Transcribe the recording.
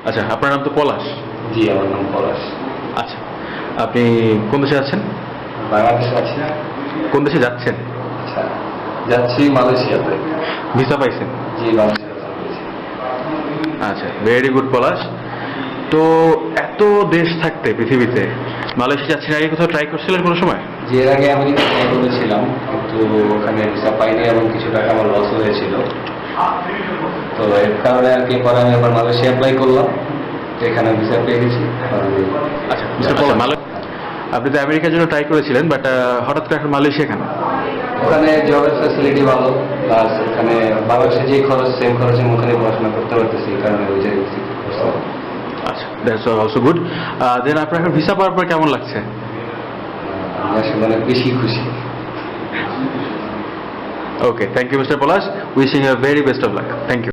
আচ্ছা, আপনার নাম তো পলাশ। জি, আমার নাম পলাশ। আচ্ছা, আপনি কোন দেশে যাচ্ছেন? বাংলাদেশে আছি। কোন দেশে যাচ্ছেন? আচ্ছা, যাচ্ছি মালয়েশিয়াতে। ভিসা পাইছেন? জি, মালয়েশিয়াতে পেয়েছি। আচ্ছা, ভেরি গুড পলাশ। তো এত দেশ থাকতে পৃথিবীতে মালয়েশিয়া যাচ্ছেন, আগে কোথাও ট্রাই করছিলেন কোনো সময়? যে এর আগে আমেরিকা ট্রাই করেছিলাম, কিন্তু ওখানে ভিসা পাইনি এবং কিছু টাকা আমার লস হয়েছিল। তো এর কারণে আর কি পরে আমি আবার মালয়েশিয়া অ্যাপ্লাই করলাম। তো এখানে ভিসা পেয়ে গেছি। আচ্ছা মিস্টার পলাশ, আপনি তো আমেরিকার জন্য ট্রাই করেছিলেন, বাট হঠাৎ করে এখন মালয়েশিয়া কেন? ওখানে জবের ফ্যাসিলিটি ভালো, প্লাস ওখানে বাংলাদেশে যে খরচ সেম খরচে আমি ওখানে পড়াশোনা করতে পারতেছি, এই কারণে ওই জায়গায় করতে। আচ্ছা, দ্যাটস অলসো গুড। দেন আপনার এখন ভিসা পাওয়ার পর কেমন লাগছে? আমি আসলে অনেক বেশি খুশি। Okay, thank you mister Palash, wishing you very best of luck. Thank you.